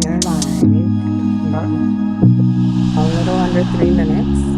You're live. A little under 3 minutes.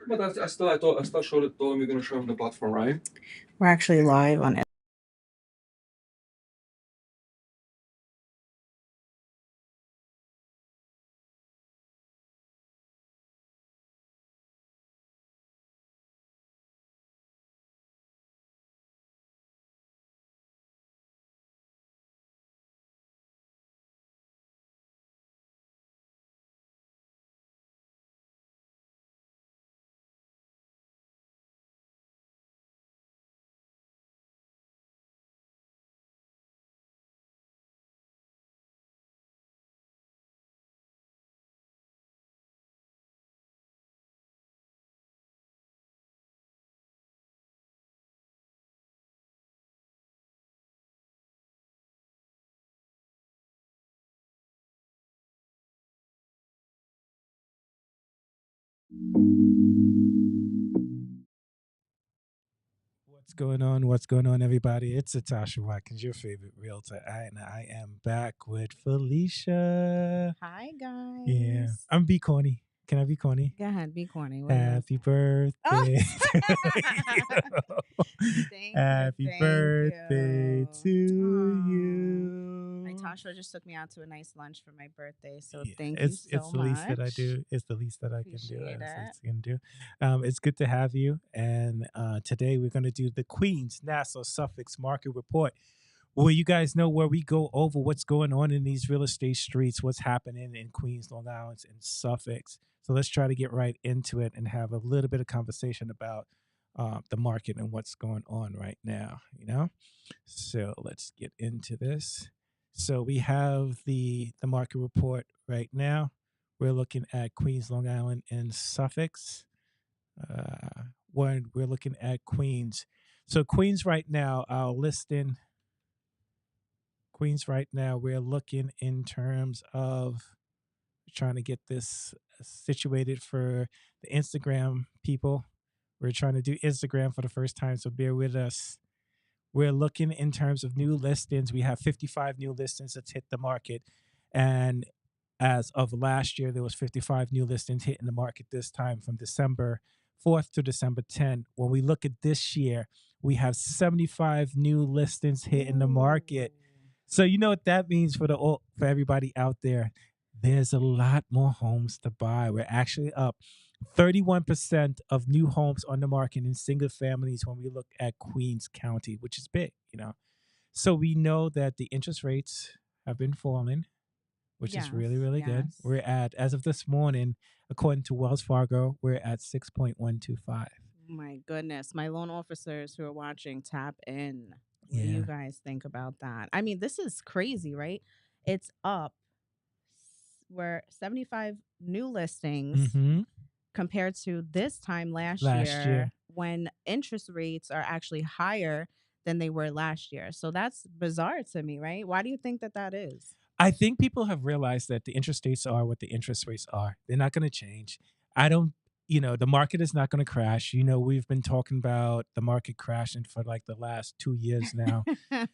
But I still showed it told him you're gonna show him the platform, right? We're actually live on it. What's going on? What's going on, everybody? It's Atasha Watkins, your favorite realtor. And I am back with Felicia. Hi Yeah, guys. I'm be corny. Can I be corny? Go ahead, be corny. What are you gonna Happy say? Oh, birthday to you. thank you, Happy thank birthday you. to Oh, my you. Tasha just took me out to a nice lunch for my birthday, so Yeah, thank you it's so the least that I much. do. It's the least that I can do. Appreciate It's the it. least I can do. It's good to have you. And today we're going to do the Queens Nassau Suffolk Market Report, where you guys know where we go over what's going on in these real estate streets, what's happening in Queens, Long Island, and Suffolk. So let's try to get right into it and have a little bit of conversation about the market and what's going on right now. So let's get into this. So we have the market report right now. We're looking at Queens, Long Island, and Suffolk. When we're looking at Queens, so Queens right now, our listing Queens right now, we're looking in terms of trying to get this situated for the Instagram people. We're trying to do Instagram for the first time, so bear with us. We're looking in terms of new listings. We have 55 new listings that's hit the market. And as of last year, there was 55 new listings hitting the market this time from December 4th to December 10th. When we look at this year, we have 75 new listings hitting the Ooh. market. So you know what that means for everybody out there. There's a lot more homes to buy. We're actually up 31% of new homes on the market in single families when we look at Queens County, which is big. So we know that the interest rates have been falling, which is Yes, really, really good. yes. We're at, as of this morning, according to Wells Fargo, we're at 6.125. My goodness, my loan officers who are watching, tap in. What do you Yeah. guys think about that? I mean, this is crazy, right? It's up. We're 75 new listings Mm-hmm. compared to this time last Last year. year when interest rates are actually higher than they were last year. So that's bizarre to me, right? Why do you think that that is? I think people have realized that the interest rates are what the interest rates are. They're not going to change. I don't, the market is not going to crash. We've been talking about the market crashing for like the last 2 years now. Don't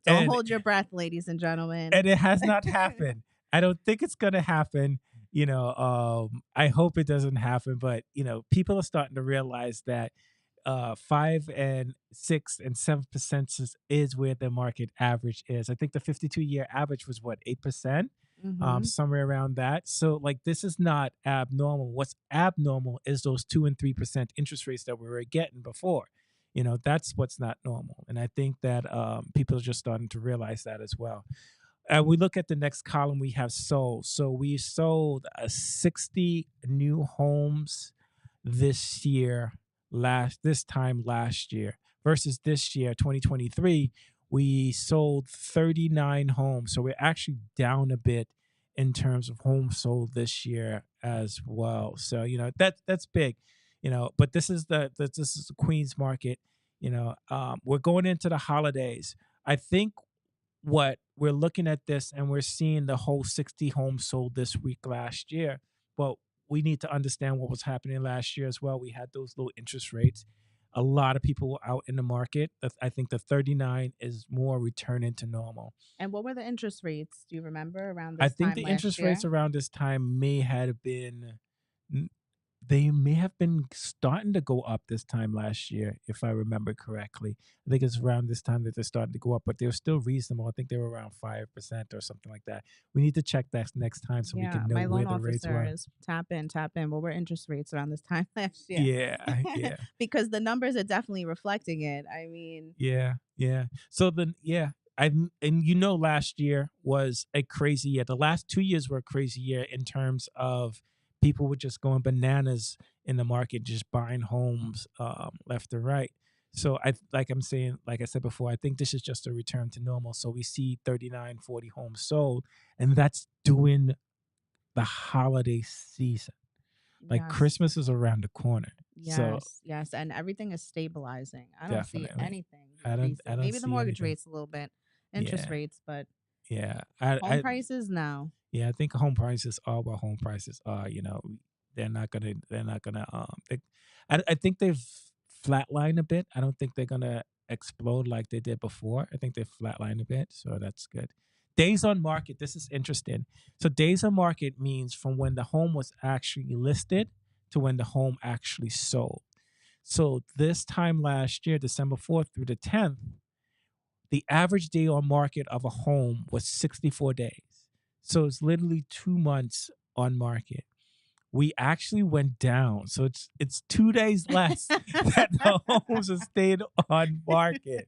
And hold your breath, ladies and gentlemen. and it has not happened. I don't think it's going to happen. I hope it doesn't happen, but people are starting to realize that 5 and 6 and 7% is where the market average is. I think the 52-year average was what, 8%, Mm-hmm. somewhere around that. So like this is not abnormal. What's abnormal is those 2 and 3% interest rates that we were getting before. That's what's not normal, and I think that people are just starting to realize that as well. We look at the next column, we have sold. So we sold 60 new homes this year, this time last year, versus this year, 2023, we sold 39 homes. So we're actually down a bit in terms of homes sold this year as well. So that's big. But this is the Queens market. We're going into the holidays. I think what we're looking at this and we're seeing the whole 60 homes sold this week last year. But we need to understand what was happening last year as well. We had those low interest rates. a lot of people were out in the market. I think the 39 is more returning to normal. And what were the interest rates? Do you remember around I this think time the last interest rates year? around this time may have been n they may have been starting to go up this time last year, if I remember correctly. I think it's around this time that they're starting to go up, but they're still reasonable. I think they were around 5% or something like that. We need to check that next time so we Yeah, can know my where loan the rates officer were. is tap in. What were interest rates around this time last year? Yeah, yeah. Because the numbers are definitely reflecting it. I mean, Yeah, yeah. So then, yeah, and last year was a crazy year. The last 2 years were a crazy year in terms of people were just going bananas in the market, just buying homes left and right. So like I said before, I think this is just a return to normal. So we see 39, 40 homes sold, and that's doing the holiday season. Like yes. Christmas is around the corner. So Yes, yes, and everything is stabilizing. I don't see definitely. anything I decreasing. don't Maybe the see mortgage anything. rates a little bit, interest Yeah. rates, but Yeah, home prices, no. yeah, I think home prices are what home prices are. They're not gonna. I think they've flatlined a bit. I don't think they're gonna explode like they did before. I think they've flatlined a bit, so that's good. Days on market. This is interesting. So days on market means from when the home was actually listed to when the home actually sold. So this time last year, December 4th through the 10th, the average day on market of a home was 64 days. So it's literally 2 months on market. We actually went down. So it's 2 days less that the homes have stayed on market,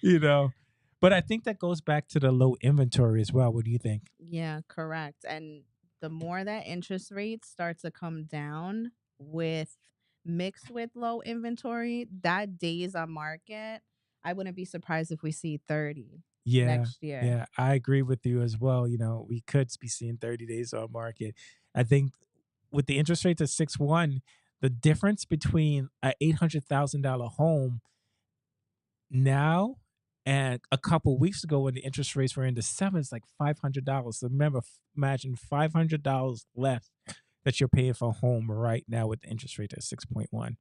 you know. But I think that goes back to the low inventory as well. What do you think? Yeah, correct. And the more that interest rates start to come down with mixed with low inventory, that days on market, I wouldn't be surprised if we see 30 Yeah, next year. yeah, I agree with you as well. We could be seeing 30 days on market. I think with the interest rates at 6.1, the difference between a $800,000 home now and a couple weeks ago when the interest rates were in the sevens, like $500. So remember, imagine $500 less that you're paying for a home right now with the interest rate at 6.1.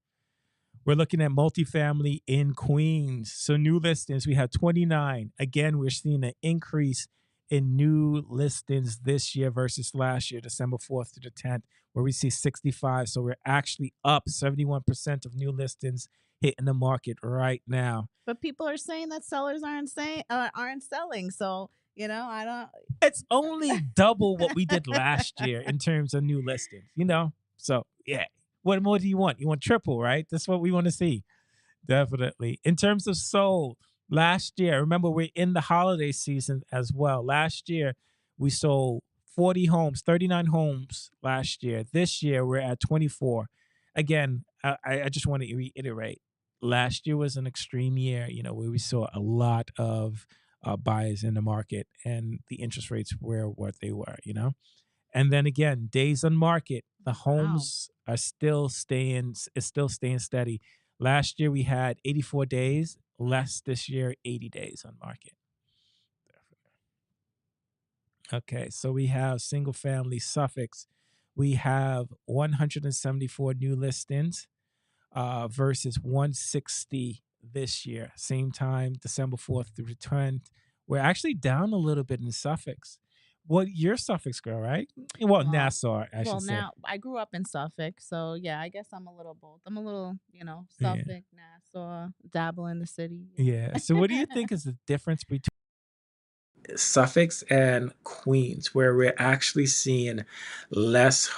We're looking at multifamily in Queens. So new listings, we have 29. Again, we're seeing an increase in new listings this year versus last year, December 4th to the 10th, where we see 65. So we're actually up 71% of new listings hitting the market right now. But people are saying that sellers aren't selling. So, I don't It's only double what we did last year in terms of new listings. So yeah. What more do you want? You want triple, right? That's what we want to see. Definitely. In terms of sold, last year, remember we're in the holiday season as well. Last year, we sold 40 homes, 39 homes last year. This year, we're at 24. Again, I just want to reiterate last year was an extreme year, where we saw a lot of buyers in the market and the interest rates were what they were. And then again, days on market, the wow. homes are still staying steady. Last year we had 84 days, less this year, 80 days on market. Okay, so we have single family Suffolk. We have 174 new listings versus 160 this year. Same time, December 4th through the 10th. We're actually down a little bit in Suffolk. Well, you're Suffolk girl, right? Well, Well, Nassau, I well, should say. now I grew up in Suffolk, so yeah, I guess I'm a little both. I'm a little, Yeah. Suffolk, Nassau, dabble in the city. Yeah. So what do you Yeah. think is the difference between Suffolk and Queens, where we're actually seeing less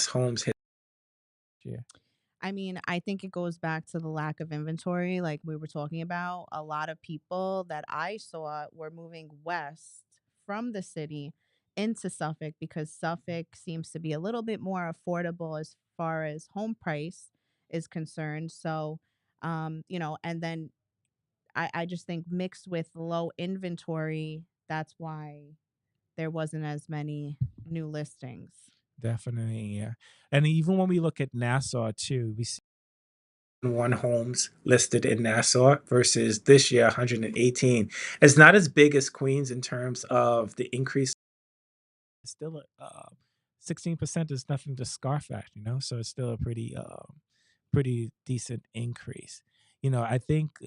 homes hit here? I mean, I think it goes back to the lack of inventory, like we were talking about. A lot of people that I saw were moving west from the city into Suffolk because Suffolk seems to be a little bit more affordable as far as home price is concerned. So, and then I just think mixed with low inventory, that's why there wasn't as many new listings. Definitely, yeah. And even when we look at Nassau too, we see one homes listed in Nassau versus this year 118. It's not as big as Queens in terms of the increase. It's still 16% is nothing to scarf at, so it's still a pretty decent increase. You know, I think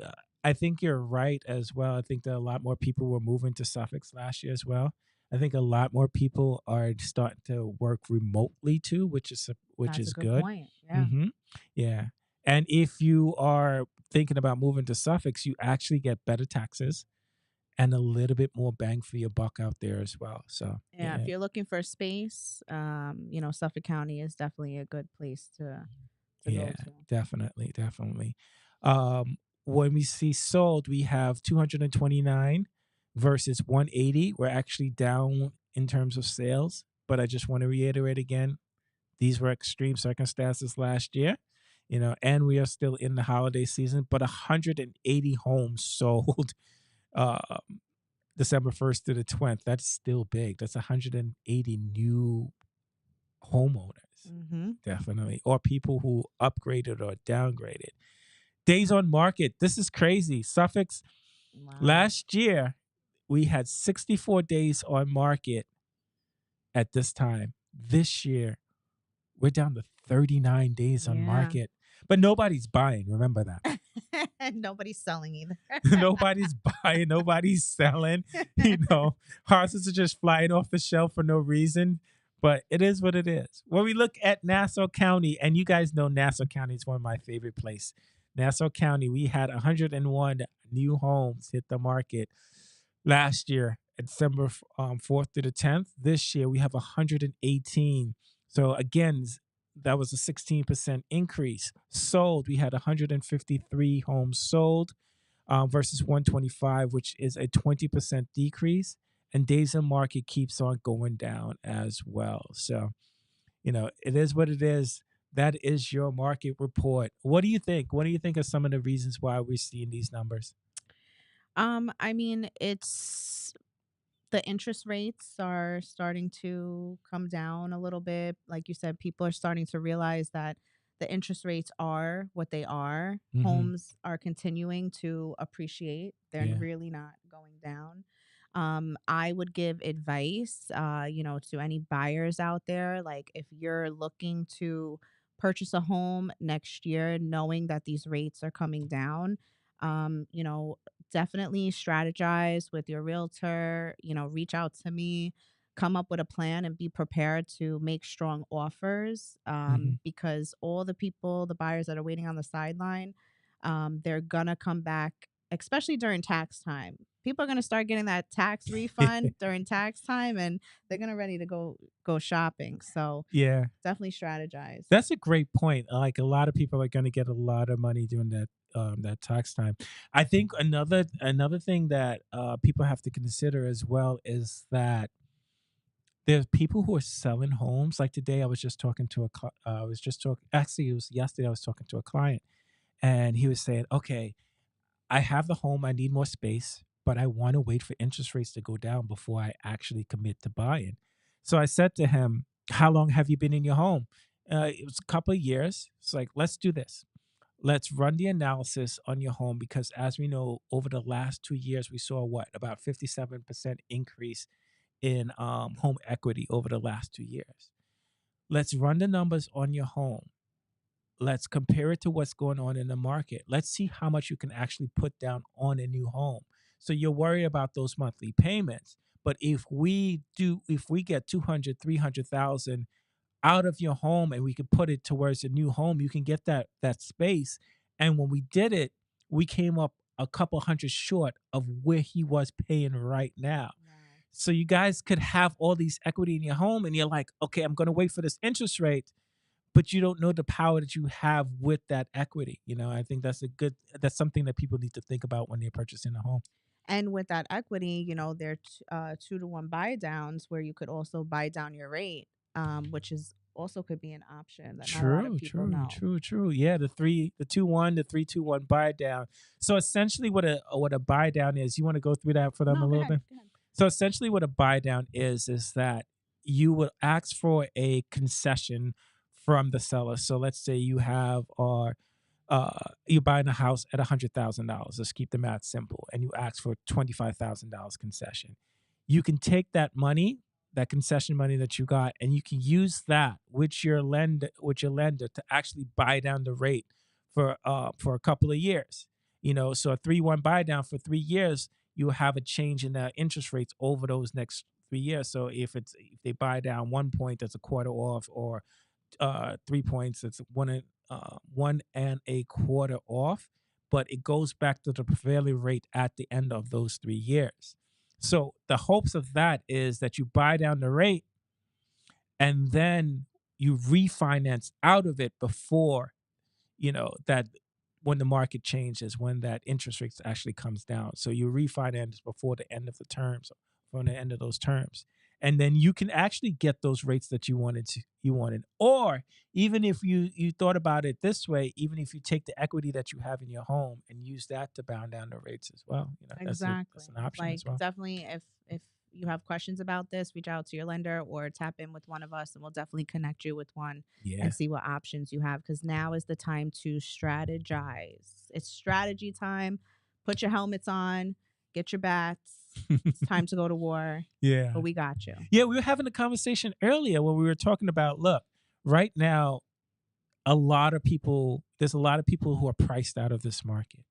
you're right as well. I think that a lot more people were moving to Suffolk last year as well. I think a lot more people are starting to work remotely too, which That's a is good good. point. Yeah. Mhm. Yeah. And if you are thinking about moving to Suffolk, you actually get better taxes and a little bit more bang for your buck out there as well. So, Yeah, if yeah. you're looking for space, Suffolk County is definitely a good place to Yeah, go to. definitely, definitely. When we see sold, we have 229 versus 180. We're actually down in terms of sales, but I just want to reiterate again, these were extreme circumstances last year, and we are still in the holiday season, but 180 homes sold uh, December 1st to the 20th. That's still big. That's 180 new homeowners, Mhm. definitely, or people who upgraded or downgraded. Days on market. This is crazy. Suffolk's Wow. last year, we had 64 days on market at this time. This year, we're down to 39 days on Yeah. market, but nobody's buying. Remember that. Nobody's selling either. Nobody's buying, nobody's selling. Houses are just flying off the shelf for no reason. But it is what it is. When we look at Nassau County, and you guys know Nassau County is one of my favorite places. Nassau County, we had 101 new homes hit the market last year, December 4th to the 10th. This year, we have 118. So again, that was a 16% increase. Sold, we had 153 homes sold versus 125, which is a 20% decrease. And days on market keeps on going down as well. So, it is what it is. That is your market report. What do you think? What do you think are some of the reasons why we're seeing these numbers? I mean, it's the interest rates are starting to come down a little bit. Like you said, people are starting to realize that the interest rates are what they are. Hmm. Homes are continuing to appreciate, they're Yeah. really not going down. I would give advice, to any buyers out there. Like, if you're looking to purchase a home next year, knowing that these rates are coming down, definitely strategize with your realtor, reach out to me, come up with a plan and be prepared to make strong offers, Hmm. because all the people, the buyers that are waiting on the sideline, they're going to come back, especially during tax time. People are going to start getting that tax refund during tax time, and they're going to ready to go shopping. So Yeah. definitely strategize. That's a great point. Like a lot of people are going to get a lot of money during that tax time. I think another thing that people have to consider as well is that there's people who are selling homes. Like today, I was just talking to I was just talking. Actually, it was yesterday. I was talking to a client, and he was saying, "Okay, I have the home. I need more space, but I want to wait for interest rates to go down before I actually commit to buying." So I said to him, "How long have you been in your home?" It was a couple of years. It's like, let's do this. Let's run the analysis on your home because, as we know, over the last 2 years, we saw what about 57% increase in home equity over the last 2 years. Let's run the numbers on your home. Let's compare it to what's going on in the market. Let's see how much you can actually put down on a new home. So you're worried about those monthly payments. But if we get 200, 300,000 out of your home and we could put it towards a new home, you can get that space. And when we did it, we came up a couple hundred short of where he was paying right now. Wow. So you guys could have all these equity in your home and you're like, okay, I'm going to wait for this interest rate, but you don't know the power that you have with that equity. I think that's something that people need to think about when they're purchasing a home. And with that equity, there are 2-to-1 buy downs where you could also buy down your rate, which is also could be an option that not a lot of True, people true, know. true, true. Yeah, the 2-1, the 3-2-1 buy down. So essentially, what a buy down is, you want to go through that for them a No, go little ahead. bit. Go ahead. So essentially, what a buy down is that you will ask for a concession from the seller. So let's say you're buying a house at $100,000. Let's keep the math simple, and you ask for $25,000 concession. You can take that money that concession money that you got, and you can use that with your lender to actually buy down the rate for a couple of years. So a 3-1 buy down for 3 years, you will have a change in the interest rates over those next 3 years. So if they buy down 1 point, that's a quarter off, or 3 points, it's 1 and a quarter off, but it goes back to the prevailing rate at the end of those 3 years. So the hopes of that is that you buy down the rate and then you refinance out of it before, that when the market changes, when that interest rate actually comes down. So you refinance before the end of the terms, from the end of those terms. And then you can actually get those rates that you wanted. Or even if you thought about it this way, even if you take the equity that you have in your home and use that to bound down the rates as well, that's Exactly. an option Like as well. definitely if you have questions about this, reach out to your lender or tap in with one of us and we'll definitely connect you with one and Yeah. see what options you have cuz now is the time to strategize. It's strategy time. Put your helmets on, get your bats. It's time to go to war, but Yeah. we got you. Yeah, we were having a conversation earlier when we were talking about, look, right now, there's a lot of people who are priced out of this market,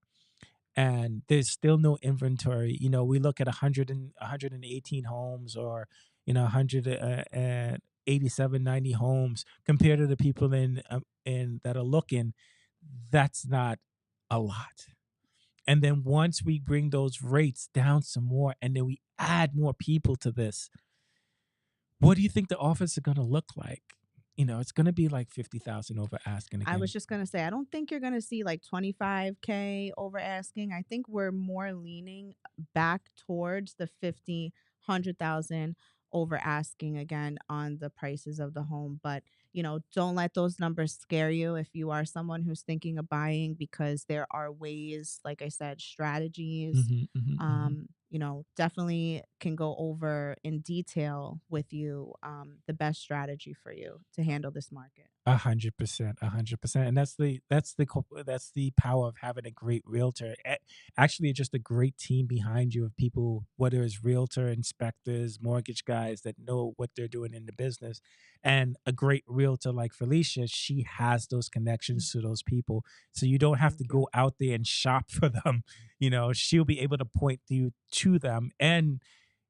and there's still no inventory. We look at 118 homes, or 187, 90 homes compared to the people in that are looking. That's not a lot. And then once we bring those rates down some more, and then we add more people to this, what do you think the offers are going to look like? It's going to be like 50,000 over asking I was again. just gonna say, I don't think you're gonna see like 25K over asking. I think we're more leaning back towards the 50, 100,000 over asking again on the prices of the home. But don't let those numbers scare you if you are someone who's thinking of buying, because there are ways, like I said, strategies. Hmm, hmm, hmm. Definitely can go over in detail with you the best strategy for you to handle this market. 100%, 100%, and that's the power of having a great realtor. Actually, just a great team behind you of people, whether it's realtor, inspectors, mortgage guys that know what they're doing in the business, and a great realtor like Felicia. She has those Mm. connections to those people, so you don't have to Thank you. go out there and shop for them. She'll be able to point you to them, and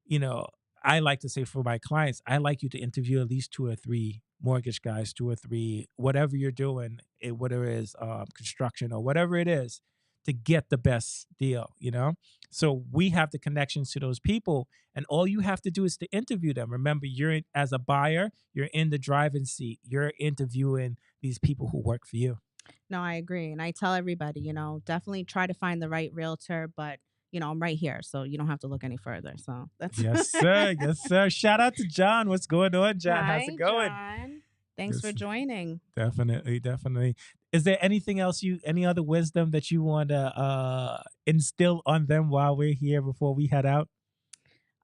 you know, I like to say for my clients, I like you to interview at least two or three mortgage guys, two or three, whatever you're doing, whether it is construction or whatever it is, to get the best deal. So we have the connections to those people, and all you have to do is to interview them. Remember, as a buyer, you're in the driving seat. You're interviewing these people who work for you. No, I agree. And I tell everybody, definitely try to find the right realtor, but I'm right here, so you don't have to look any further. So that's Yes, sir. Yes, sir. Shout out to John. What's going on, John? How's it Hi, going? John. Thanks for Yes. joining. Definitely, definitely. Is there any other wisdom that you want to instill on them while we're here before we head out?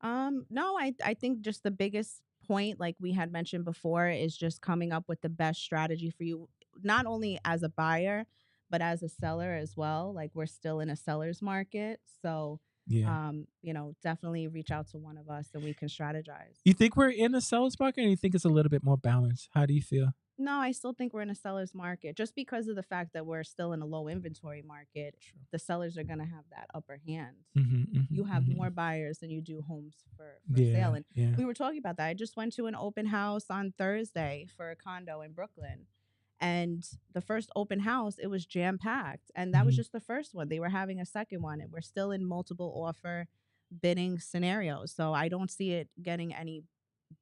No, I think just the biggest point, like we had mentioned before, is just coming up with the best strategy for you, not only as a buyer, but as a seller as well. Like we're still in a seller's market. So Yeah. definitely reach out to one of us and we can strategize. You think we're in a seller's market, or you think it's a little bit more balanced? How do you feel? No, I still think we're in a seller's market just because of the fact that we're still in a low inventory market. Sure. The sellers are going to have that upper hand. Hmm, hmm, You have hmm. more buyers than you do homes for sale. Yeah, And yeah. we were talking about that. I just went to an open house on Thursday for a condo in Brooklyn. And the first open house, it was jam packed. And that was Hmm. just the first one. They were having a second one, and we're still in multiple offer bidding scenarios. So I don't see it getting any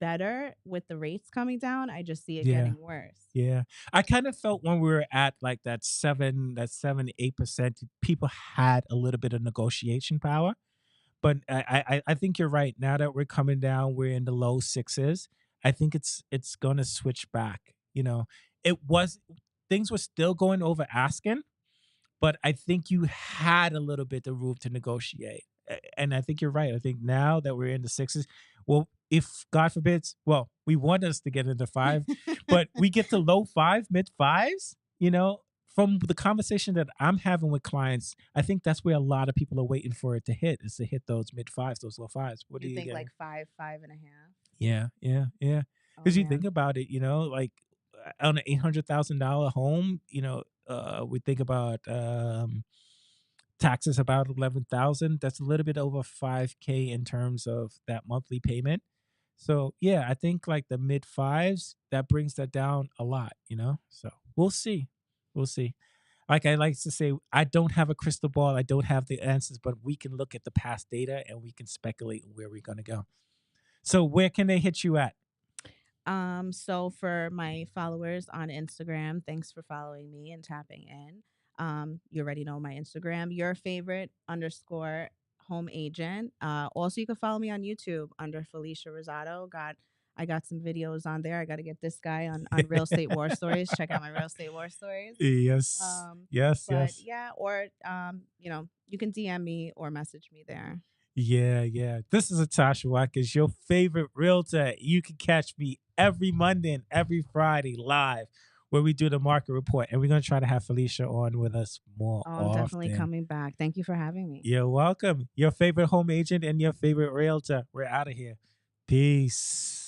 better with the rates coming down. I just see it Yeah, getting worse. yeah. I kind of felt when we were at like that 7, 8%, people had a little bit of negotiation power. But I think you're right. Now that we're coming down, we're in the low sixes. I think it's gonna switch back. It was things were still going over asking, but I think you had a little bit of room to negotiate. And I think you're right. I think now that we're in the sixes, well, if God forbids, well, we want us to get into five, but we get to low five, mid fives, from the conversation that I'm having with clients, I think that's where a lot of people are waiting for it to hit, is to hit those mid fives, those low fives. What are You you think like getting? five, 5.5? Yeah, yeah, yeah. Oh Because you think man. about it, like on an $800,000 home, we think about taxes about 11,000. That's a little bit over 5K in terms of that monthly payment. So yeah, I think like the mid fives that brings that down a lot. So we'll see, we'll see. Like I like to say, I don't have a crystal ball. I don't have the answers, but we can look at the past data and we can speculate where we're going to go. So where can they hit you at? So for my followers on Instagram, thanks for following me and tapping in. You already know my Instagram, your favorite underscore home agent. Also you can follow me on YouTube under Felicia Rosado. I got some videos on there. I got to get this guy on Real Estate War Stories. Check out my Real Estate War Stories. Yes. Um, Yes, but yes. yeah, or you can DM me or message me there. Yeah, yeah. This is Atasha Watkins, your favorite realtor. You can catch me every Monday and every Friday live where we do the market report. And we're going to try to have Felicia on with us more Oh, I'm definitely often. coming back. Thank you for having me. You're welcome. Your favorite home agent and your favorite realtor. We're out of here. Peace.